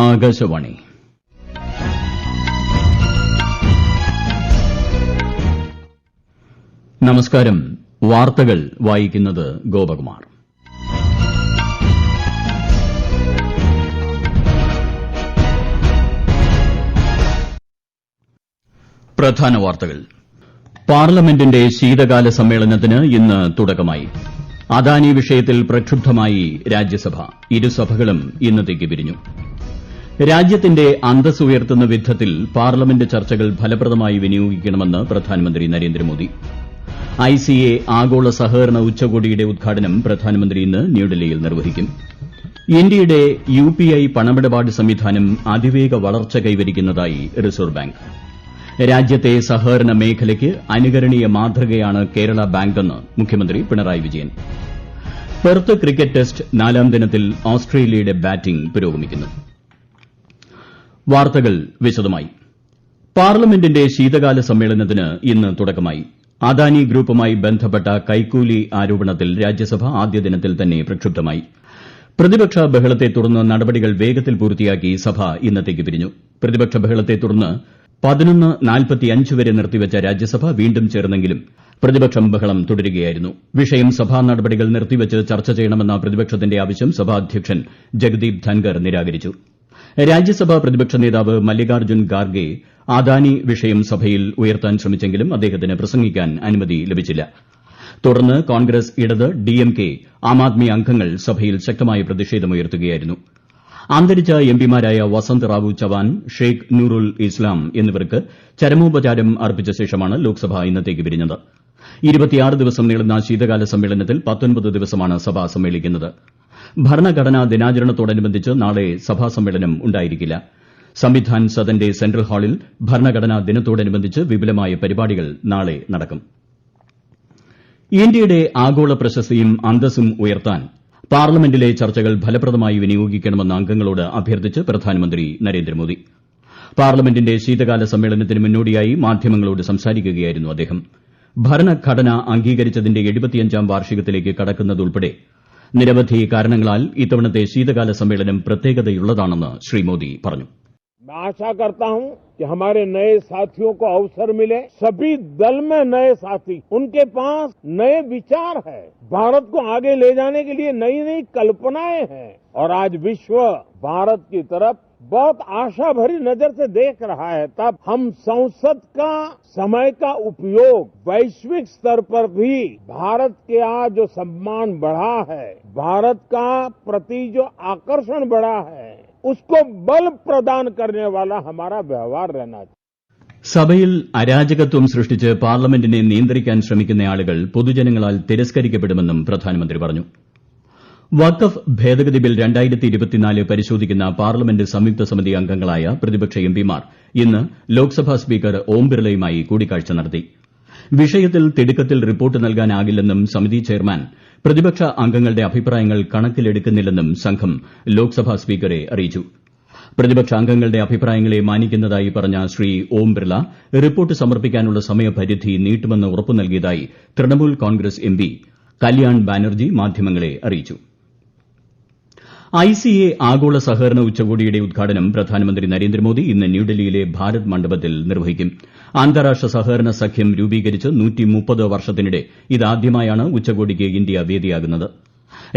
ആകാശവാണി. നമസ്കാരം. വാർത്തകൾ വായിക്കുന്നത് ഗോപകുമാർ. പ്രധാന വാർത്തകൾ. പാർലമെന്റിന്റെ ശീതകാല സമ്മേളനത്തിന് ഇന്ന് തുടക്കമായി. അദാനി വിഷയത്തിൽ പ്രക്ഷുബ്ധമായി രാജ്യസഭ. ഇരുസഭകളും ഇന്നത്തേക്ക് പിരിഞ്ഞു. രാജ്യത്തിന്റെ അന്തസ്സ് ഉയർത്തുന്ന വിധത്തിൽ പാർലമെന്റ് ചർച്ചകൾ ഫലപ്രദമായി വിനിയോഗിക്കണമെന്ന് പ്രധാനമന്ത്രി നരേന്ദ്രമോദി. ICA ആഗോള സഹകരണ ഉച്ചകോടിയുടെ ഉദ്ഘാടനം പ്രധാനമന്ത്രി ഇന്ന് ന്യൂഡൽഹിയിൽ നിർവഹിക്കും. ഇന്ത്യയുടെ UPI പണമിടപാട് സംവിധാനം അതിവേഗ വളർച്ച കൈവരിക്കുന്നതായി റിസർവ് ബാങ്ക്. രാജ്യത്തെ സഹകരണ മേഖലയ്ക്ക് അനുകരണീയ മാതൃകയാണ് കേരള ബാങ്കെന്ന് മുഖ്യമന്ത്രി Pinarayi Vijayan. Perth cricket test 4ാം ദിനത്തിൽ ഓസ്ട്രേലിയയുടെ ബാറ്റിംഗ് പുരോഗമിക്കുന്നു. വാർത്തകൾ വിശദമായി. പാർലമെന്റിന്റെ ശീതകാല സമ്മേളനത്തിന് ഇന്ന് തുടക്കമായി. അദാനി ഗ്രൂപ്പുമായി ബന്ധപ്പെട്ട കൈക്കൂലി ആരോപണത്തിൽ രാജ്യസഭ ആദ്യ ദിനത്തിൽ തന്നെ പ്രക്ഷുബ്ധമായി. പ്രതിപക്ഷ ബഹളത്തെ തുടർന്ന് നടപടികൾ വേഗത്തിൽ പൂർത്തിയാക്കി സഭ ഇന്നത്തേക്ക് പിരിഞ്ഞു. പ്രതിപക്ഷ ബഹളത്തെ തുടർന്ന് 11:45 വരെ നിർത്തിവച്ച രാജ്യസഭ വീണ്ടും ചേർന്നെങ്കിലും പ്രതിപക്ഷം ബഹളം തുടരുകയായിരുന്നു. വിഷയം സഭാ നടപടികൾ നിർത്തിവച്ച് ചർച്ച ചെയ്യണമെന്ന പ്രതിപക്ഷത്തിന്റെ ആവശ്യം സഭാധ്യക്ഷൻ ജഗദീപ് ധൻകർ നിരാകരിച്ചു. രാജ്യസഭാ പ്രതിപക്ഷ നേതാവ് മല്ലികാർജ്ജുൻ ഖാർഗെ അദാനി വിഷയം സഭയിൽ ഉയർത്താൻ ശ്രമിച്ചെങ്കിലും അദ്ദേഹത്തിന് പ്രസംഗിക്കാൻ അനുമതി ലഭിച്ചില്ല. തുടർന്ന് കോൺഗ്രസ്, ഇടത്, DMK, ആം ആദ്മി അംഗങ്ങൾ സഭയിൽ ശക്തമായ പ്രതിഷേധമുയർത്തുകയായിരുന്നു. അന്തരിച്ച എംപിമാരായ വസന്ത് റാവു ചവാൻ, ഷെയ്ഖ് നൂറുൽ ഇസ്ലാം എന്നിവർക്ക് ചരമോപചാരം അർപ്പിച്ച ശേഷമാണ് ലോക്സഭ ഇന്നത്തേക്ക് പിരിഞ്ഞത്. 26 ദിവസം നീളുന്ന ശീതകാല സമ്മേളനത്തിൽ 19 ദിവസമാണ് സഭ സമ്മേളിക്കുന്നത്. ഭരണഘടനാ ദിനാചരണത്തോടനുബന്ധിച്ച് നാളെ സഭാ സമ്മേളനം ഉണ്ടായിരിക്കില്ല. സംവിധാൻ സദന്റെ സെൻട്രൽ ഹാളിൽ ഭരണഘടനാ ദിനത്തോടനുബന്ധിച്ച് വിപുലമായ പരിപാടികൾ നാളെ നടക്കും. ഇന്ത്യയുടെ ആഗോള പ്രശസ്തിയും അന്തസ്സും ഉയർത്താൻ പാർലമെന്റിലെ ചർച്ചകൾ ഫലപ്രദമായി വിനിയോഗിക്കണമെന്ന് അംഗങ്ങളോട് അഭ്യർത്ഥിച്ച് പ്രധാനമന്ത്രി നരേന്ദ്രമോദി. പാർലമെന്റിന്റെ ശീതകാല സമ്മേളനത്തിന് മുന്നോടിയായി മാധ്യമങ്ങളോട് സംസാരിക്കുകയായിരുന്നു അദ്ദേഹം. ഭരണഘടന അംഗീകരിച്ചതിന്റെ 75ാം വാർഷികത്തിലേക്ക് കടക്കുന്നതുൾപ്പെടെ നിരവധി കാരണങ്ങളാൽ ഇത്തവണത്തെ ശീതകാല സമ്മേളനം പ്രത്യേകതയുള്ളതാണെന്ന് ശ്രീ മോദി പറഞ്ഞു. मैं आशा करता हूं कि हमारे नए साथियों को अवसर मिले. सभी दल में नए साथी, उनके पास नए विचार है, भारत को आगे ले जाने के लिए नई नई कल्पनाएं हैं और आज विश्व भारत की तरफ बहुत आशा भरी नजर से देख रहा है. तब हम संसद का समय का उपयोग वैश्विक स्तर पर भी भारत के आज जो सम्मान बढ़ा है, भारत का प्रति जो आकर्षण बढ़ा है, उसको बल प्रदान करने वाला हमारा व्यवहार रहना चाहिए. സഭയിൽ അരാജകത്വം സൃഷ്ടിച്ച് പാർലമെന്റിനെ നിയന്ത്രിക്കാൻ ശ്രമിക്കുന്ന ആളുകൾ പൊതുജനങ്ങളാൽ തിരസ്കരിക്കപ്പെടുമെന്നും പ്രധാനമന്ത്രി പറഞ്ഞു. വഖഫ് ഭേദഗതി ബിൽ 2024 പരിശോധിക്കുന്ന പാർലമെന്റ് സംയുക്ത സമിതി അംഗങ്ങളായ പ്രതിപക്ഷ എംപിമാർ ഇന്ന് ലോക്സഭാ സ്പീക്കർ ഓം ബിർളയുമായി കൂടിക്കാഴ്ച നടത്തി. വിഷയത്തിൽ തിടുക്കത്തിൽ റിപ്പോർട്ട് നൽകാനാകില്ലെന്നും സമിതി ചെയർമാൻ പ്രതിപക്ഷ അംഗങ്ങളുടെ അഭിപ്രായങ്ങൾ കണക്കിലെടുക്കുന്നില്ലെന്നും സംഘം ലോക്സഭാ സ്പീക്കറെ അറിയിച്ചു. പ്രതിപക്ഷ അംഗങ്ങളുടെ അഭിപ്രായങ്ങളെ മാനിക്കുന്നതായി പറഞ്ഞ ശ്രീ ഓം ബിർള റിപ്പോർട്ട് സമർപ്പിക്കാനുള്ള സമയപരിധി നീട്ടുമെന്ന് ഉറപ്പു നൽകിയതായി തൃണമൂൽ കോൺഗ്രസ് MP കല്യാൺ ബാനർജി മാധ്യമങ്ങളെ അറിയിച്ചു. ICA ആഗോള സഹകരണ ഉച്ചകോടിയുടെ ഉദ്ഘാടനം പ്രധാനമന്ത്രി നരേന്ദ്രമോദി ഇന്ന് ന്യൂഡൽഹിയിലെ ഭാരത് മണ്ഡപത്തിൽ നിർവഹിക്കും. അന്താരാഷ്ട്ര സഹകരണ സഖ്യം രൂപീകരിച്ച് 130 വർഷത്തിനിടെ ഇതാദ്യമായാണ് ഉച്ചകോടിക്ക് ഇന്ത്യ വേദിയാകുന്നത്.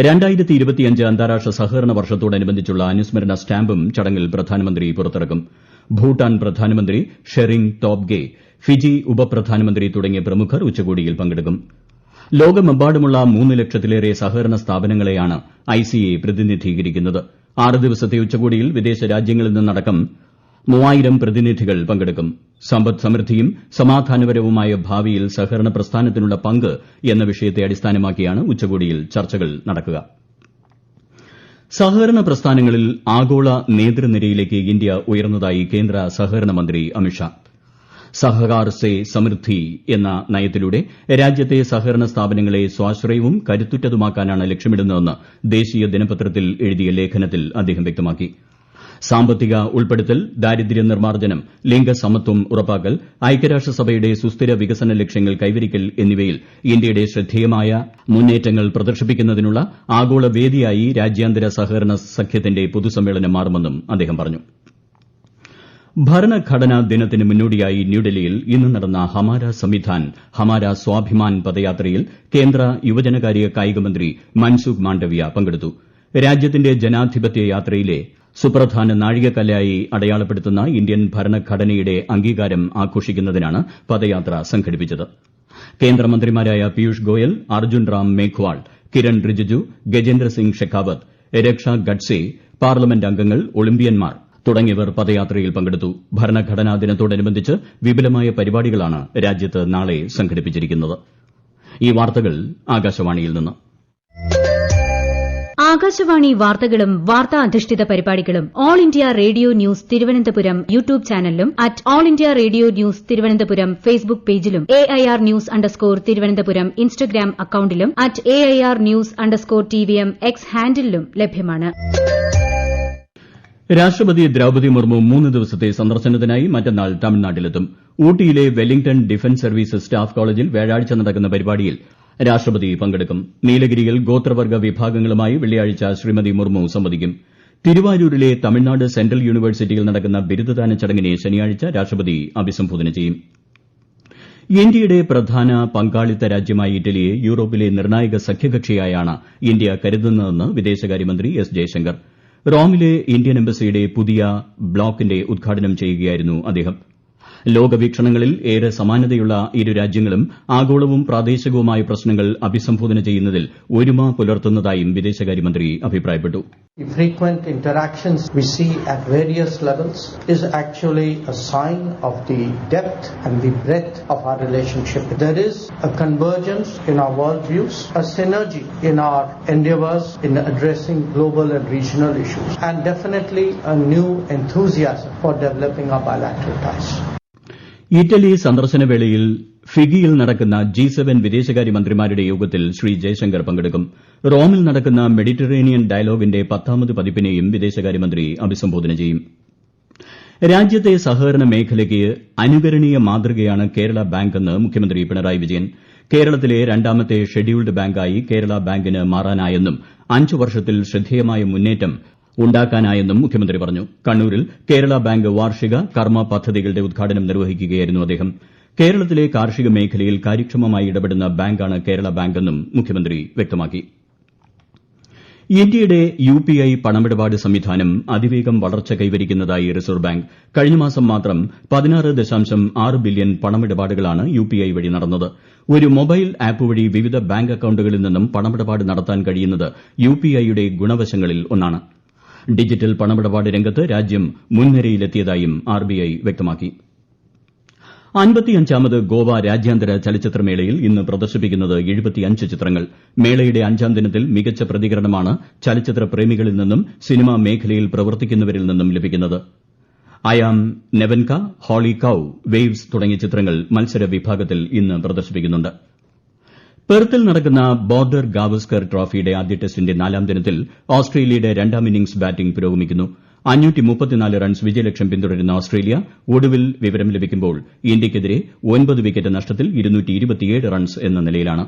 2025 അന്താരാഷ്ട്ര സഹകരണ വർഷത്തോടനുബന്ധിച്ചുള്ള അനുസ്മരണ സ്റ്റാമ്പും ചടങ്ങിൽ പ്രധാനമന്ത്രി പുറത്തിറക്കും. ഭൂട്ടാൻ പ്രധാനമന്ത്രി ഷെറിംഗ് തോബ്ഗെ, ഫിജി ഉപപ്രധാനമന്ത്രി തുടങ്ങിയ പ്രമുഖർ ഉച്ചകോടിയിൽ പങ്കെടുക്കും. ലോകമെമ്പാടുമുള്ള 3 ലക്ഷത്തിലേറെ സഹകരണ സ്ഥാപനങ്ങളെയാണ് ICA പ്രതിനിധീകരിക്കുന്നത്. 6 ദിവസത്തെ ഉച്ചകോടിയിൽ വിദേശ രാജ്യങ്ങളിൽ നിന്നടക്കം 3000 പ്രതിനിധികൾ പങ്കെടുക്കും. സമ്പദ് സമൃദ്ധിയും സമാധാനപരവുമായ ഭാവിയിൽ സഹകരണ പ്രസ്ഥാനത്തിനുള്ള പങ്ക് എന്ന വിഷയത്തെ അടിസ്ഥാനമാക്കിയാണ് ഉച്ചകോടിയിൽ ചർച്ചകൾ നടക്കുക. സഹകരണ പ്രസ്ഥാനങ്ങളിൽ ആഗോള നേതൃനിരയിലേക്ക് ഇന്ത്യ ഉയർന്നതായി കേന്ദ്ര സഹകരണ മന്ത്രി അമിത്ഷാ. സഹകാർ സേ സമൃദ്ധി എന്ന നയത്തിലൂടെ രാജ്യത്തെ സഹകരണ സ്ഥാപനങ്ങളെ സ്വാശ്രയവും കരുത്തുറ്റതുമാക്കാനാണ് ലക്ഷ്യമിടുന്നതെന്ന് ദേശീയ ദിനപത്രത്തിൽ എഴുതിയ ലേഖനത്തിൽ അദ്ദേഹം വ്യക്തമാക്കി. സാമ്പത്തിക ഉൾപ്പെടുത്തൽ, ദാരിദ്ര്യ നിർമ്മാർജ്ജനം, ലിംഗസമത്വം ഉറപ്പാക്കൽ, ഐക്യരാഷ്ട്രസഭയുടെ സുസ്ഥിര വികസന ലക്ഷ്യങ്ങൾ കൈവരിക്കൽ എന്നിവയിൽ ഇന്ത്യയുടെ ശ്രദ്ധേയമായ മുന്നേറ്റങ്ങൾ പ്രദർശിപ്പിക്കുന്നതിനുള്ള ആഗോള വേദിയായി രാജ്യാന്തര സഹകരണ സഖ്യത്തിന്റെ പൊതുസമ്മേളനം മാറുമെന്നും അദ്ദേഹം പറഞ്ഞു. ഭരണഘടനാ ദിനത്തിന് മുന്നോടിയായി ന്യൂഡൽഹിയിൽ ഇന്ന് നടന്ന ഹമാര സംവിധാൻ ഹമാര സ്വാഭിമാൻ പദയാത്രയിൽ കേന്ദ്ര യുവജനകാര്യ കായികമന്ത്രി മൻസുഖ് മാണ്ഡവ്യ പങ്കെടുത്തു. രാജ്യത്തിന്റെ ജനാധിപത്യ യാത്രയിലെ സുപ്രധാന നാഴികക്കല്ലായി അടയാളപ്പെടുത്തുന്ന ഇന്ത്യൻ ഭരണഘടനയുടെ അംഗീകാരം ആഘോഷിക്കുന്നതിനാണ് പദയാത്ര സംഘടിപ്പിച്ചത്. കേന്ദ്രമന്ത്രിമാരായ പീയൂഷ് ഗോയൽ, അർജുൻ റാം മേഘ്വാൾ, കിരൺ റിജിജു, ഗജേന്ദ്ര സിംഗ് ഷെഖാവത്ത്, രക്ഷ ഗഡ്സെ, പാർലമെന്റ് അംഗങ്ങൾ, ഒളിമ്പ്യന്മാർ തുടങ്ങിയവർ പദയാത്രയിൽ പങ്കെടുത്തു. ഭരണഘടനാ ദിനത്തോടനുബന്ധിച്ച് വിപുലമായ പരിപാടികളാണ് രാജ്യത്ത് നാളെ സംഘടിപ്പിച്ചിരിക്കുന്നത്. ഈ വാർത്തകൾ ആകാശവാണിയിൽ നിന്ന്. ആകാശവാണി വാർത്തകളും വാർത്താ അധിഷ്ഠിത പരിപാടികളും all India radio news Thiruvananthapuram YouTube ചാനലിലും at all India radio news Thiruvananthapuram Facebook പേജിലും AIR ന്യൂസ് _ ഇൻസ്റ്റഗ്രാം അക്കൌണ്ടിലും at AIR news _ TVM X ഹാൻഡിലും ലഭ്യമാണ്. രാഷ്ട്രപതി ദ്രൌപദി മുർമു 3 ദിവസത്തെ സന്ദർശനത്തിനായി മറ്റന്നാൾ തമിഴ്നാട്ടിലെത്തും. ഊട്ടിയിലെ വെല്ലിംഗ്ടൺ ഡിഫൻസ് സർവീസസ് സ്റ്റാഫ് കോളേജിൽ വ്യാഴാഴ്ച നടക്കുന്ന പരിപാടിയിൽ രാഷ്ട്രപതി പങ്കെടുക്കും. നീലഗിരിയിൽ ഗോത്രവർഗ്ഗ വിഭാഗങ്ങളുമായി വെള്ളിയാഴ്ച ശ്രീമതി മുർമു സംവദിക്കും. തിരുവാരൂരിലെ തമിഴ്നാട് സെൻട്രൽ യൂണിവേഴ്സിറ്റിയിൽ നടക്കുന്ന ബിരുദദാന ചടങ്ങിനെ ശനിയാഴ്ച രാഷ്ട്രപതി അഭിസംബോധന ചെയ്യും. ഇന്ത്യയുടെ പ്രധാന പങ്കാളിത്ത രാജ്യമായ ഇറ്റലിയെ യൂറോപ്പിലെ നിർണായക സഖ്യകക്ഷിയായാണ് ഇന്ത്യ കരുതുന്നതെന്ന് വിദേശകാര്യമന്ത്രി എസ് ജയശങ്കർ. റോമിലെ ഇന്ത്യൻ എംബസിയുടെ പുതിയ ബ്ലോക്കിന്റെ ഉദ്ഘാടനം ചെയ്യുകയായിരുന്നു അദ്ദേഹം. ലോകവീക്ഷണങ്ങളിൽ ഏറെ സമാനതയുള്ള ഇരു രാജ്യങ്ങളും ആഗോളവും പ്രാദേശികവുമായ പ്രശ്നങ്ങൾ അഭിസംബോധന ചെയ്യുന്നതിൽ ഒരുമ പുലർത്തുന്നതായും വിദേശകാര്യമന്ത്രി അഭിപ്രായപ്പെട്ടു. The frequent interactions we see at various levels is actually a sign of the depth and the breadth of our relationship. There is a convergence in our worldviews, a synergy in our endeavors in addressing global and regional issues, and definitely a new enthusiasm for developing our bilateral ties. Italy സന്ദർശനവേളയിൽ ഫിഗിയിൽ നടക്കുന്ന G7 വിദേശകാര്യമന്ത്രിമാരുടെ യോഗത്തിൽ ശ്രീ ജയശങ്കർ പങ്കെടുക്കും. റോമിൽ നടക്കുന്ന Mediterranean ഡയലോഗിന്റെ 10ാമത് പതിപ്പിനെയും വിദേശകാര്യമന്ത്രി അഭിസംബോധന ചെയ്യും. രാജ്യത്തെ സഹകരണ മേഖലയ്ക്ക് അനുകരണീയ മാതൃകയാണ് കേരള ബാങ്കെന്ന് മുഖ്യമന്ത്രി പിണറായി വിജയൻ. കേരളത്തിലെ രണ്ടാമത്തെ ഷെഡ്യൂൾഡ് ബാങ്കായി കേരള ബാങ്കിന് മാറാനായെന്നും 5 വർഷത്തിൽ ശ്രദ്ധേയമായ മുന്നേറ്റം ഉണ്ടാക്കാനായെന്നും മുഖ്യമന്ത്രി പറഞ്ഞു. കണ്ണൂരിൽ കേരള ബാങ്ക് വാർഷിക കർമ്മ പദ്ധതികളുടെ ഉദ്ഘാടനം നിർവഹിക്കുകയായിരുന്നു അദ്ദേഹം. കേരളത്തിലെ കാർഷിക മേഖലയിൽ കാര്യക്ഷമമായി ഇടപെടുന്ന ബാങ്കാണ് കേരള ബാങ്കെന്നും മുഖ്യമന്ത്രി വ്യക്തമാക്കി. ഇന്ത്യയുടെ UPI പണമിടപാട് സംവിധാനം അതിവേഗം വളർച്ച കൈവരിക്കുന്നതായി റിസർവ് ബാങ്ക്. കഴിഞ്ഞ മാസം മാത്രം 16.6 ബില്യൺ പണമിടപാടുകളാണ് UPI വഴി നടന്നത്. ഒരു മൊബൈൽ ആപ്പ് വഴി വിവിധ ബാങ്ക് അക്കൌണ്ടുകളിൽ നിന്നും പണമിടപാട് നടത്താൻ കഴിയുന്നത് UPIയുടെ ഗുണവശങ്ങളിൽ ഒന്നാണ്. ഡിജിറ്റൽ പണമിടപാട് രംഗത്ത് രാജ്യം മുൻനിരയിലെത്തിയതായും RBI വ്യക്തമാക്കി. 55ാമത് ഗോവ രാജ്യാന്തര ചലച്ചിത്രമേളയിൽ ഇന്ന് പ്രദർശിപ്പിക്കുന്നത് 75 ചിത്രങ്ങൾ. മേളയുടെ 5ാം ദിനത്തിൽ മികച്ച പ്രതികരണമാണ് ചലച്ചിത്ര പ്രേമികളിൽ നിന്നും സിനിമാ മേഖലയിൽ പ്രവർത്തിക്കുന്നവരിൽ നിന്നും ലഭിക്കുന്നത്. ഐ ആം നെവൻക, ഹോളി കൌ, വേവ്സ് തുടങ്ങിയ ചിത്രങ്ങൾ മത്സര വിഭാഗത്തിൽ ഇന്ന് പ്രദർശിപ്പിക്കുന്നുണ്ട്. പെർത്തിൽ നടക്കുന്ന ബോർഡർ ഗാവസ്കർ ട്രോഫിയുടെ ആദ്യ ടെസ്റ്റിന്റെ 4ാം ദിനത്തിൽ ഓസ്ട്രേലിയയുടെ 2ാം ഇന്നിംഗ്സ് ബാറ്റിംഗ് പുരോഗമിക്കുന്നു. 534 റൺസ് വിജയലക്ഷ്യം പിന്തുടരുന്ന ഓസ്ട്രേലിയ ഒടുവിൽ വിവരം ലഭിക്കുമ്പോൾ ഇന്ത്യയ്ക്കെതിരെ 9 വിക്കറ്റ് നഷ്ടത്തിൽ 227 റൺസ് എന്ന നിലയിലാണ്.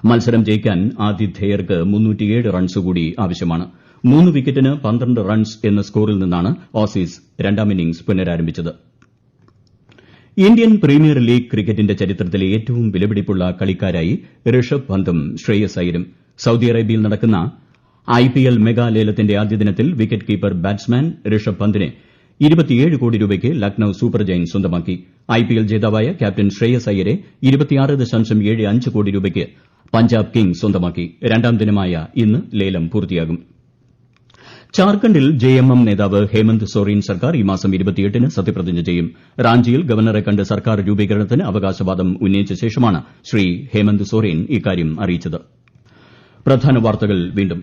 മത്സരം ജയിക്കാൻ ആതിഥേയർക്ക് 307 റൺസ് കൂടി ആവശ്യമാണ്. 3 വിക്കറ്റിന് 12 റൺസ് എന്ന സ്കോറിൽ നിന്നാണ് ഓസീസ് 2ാം ഇന്നിംഗ്സ് പുനരാരംഭിച്ചത്. ഇന്ത്യൻ പ്രീമിയർ ലീഗ് ക്രിക്കറ്റിന്റെ ചരിത്രത്തിലെ ഏറ്റവും വിലപിടിപ്പുള്ള കളിക്കാരായി ഋഷഭ് പന്തും ശ്രേയസ് അയ്യരും. സൌദി അറേബ്യയിൽ നടക്കുന്ന IPL മെഗാ ലേലത്തിന്റെ ആദ്യ ദിനത്തിൽ വിക്കറ്റ് കീപ്പർ ബാറ്റ്സ്മാൻ ഋഷഭ് പന്തിനെ 27 കോടി രൂപയ്ക്ക് ലക്നൌ സൂപ്പർ ജയന്റ്സ് സ്വന്തമാക്കി. IPL ജേതാവായ ക്യാപ്റ്റൻ ശ്രേയസ് അയ്യരെ 26.75 കോടി രൂപയ്ക്ക് പഞ്ചാബ് കിങ്സ് സ്വന്തമാക്കി. 2ാം ദിനമായ ഇന്ന് ലേലം പൂർത്തിയാകും. ജാർഖണ്ഡിൽ JMM നേതാവ് ഹേമന്ത് സോറൻ സർക്കാർ ഈ മാസം 28-ന് സത്യപ്രതിജ്ഞ ചെയ്യും. റാഞ്ചിയിൽ ഗവർണറെ കണ്ട് സർക്കാർ രൂപീകരണത്തിന് അവകാശവാദം ഉന്നയിച്ച ശേഷമാണ് ശ്രീ ഹേമന്ത് സോറൻ ഇക്കാര്യം അറിയിച്ചത്. പ്രധാന വാർത്തകൾ വീണ്ടും.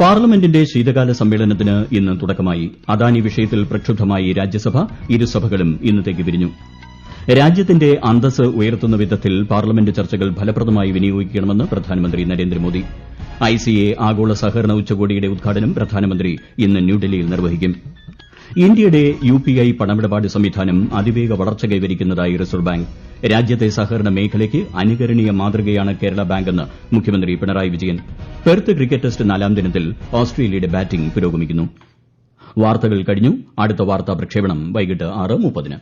പാർലമെന്റിന്റെ ശീതകാല സമ്മേളനത്തിന് ഇന്ന് തുടക്കമായി. അദാനി വിഷയത്തിൽ പ്രക്ഷുബ്ധമായി രാജ്യസഭ. ഇരുസഭകളും ഇന്നത്തേക്ക് പിരിഞ്ഞു. രാജ്യത്തിന്റെ അന്തസ്സ് ഉയർത്തുന്ന വിധത്തിൽ പാർലമെന്റ് ചർച്ചകൾ ഫലപ്രദമായി വിനിയോഗിക്കണമെന്ന് പ്രധാനമന്ത്രി നരേന്ദ്രമോദി. ICA ആഗോള സഹകരണ ഉച്ചകോടിയുടെ ഉദ്ഘാടനം പ്രധാനമന്ത്രി ഇന്ന് ന്യൂഡൽഹിയിൽ നിർവഹിക്കും. ഇന്ത്യയുടെ UPI പണമിടപാട് സംവിധാനം അതിവേഗ വളർച്ച കൈവരിക്കുന്നതായി റിസർവ് ബാങ്ക്. രാജ്യത്തെ സഹകരണ മേഖലയ്ക്ക് അനുകരണീയ മാതൃകയാണ് കേരള ബാങ്കെന്ന് മുഖ്യമന്ത്രി Pinarayi Vijayan. Perth cricket test 4ാം ദിനത്തിൽ ഓസ്ട്രേലിയയുടെ ബാറ്റിംഗ് പുരോഗമിക്കുന്നു. വാർത്തകൾ കഴിഞ്ഞു. അടുത്ത വാർത്താ പ്രക്ഷേപണം വൈകിട്ട് 6:30-ന്.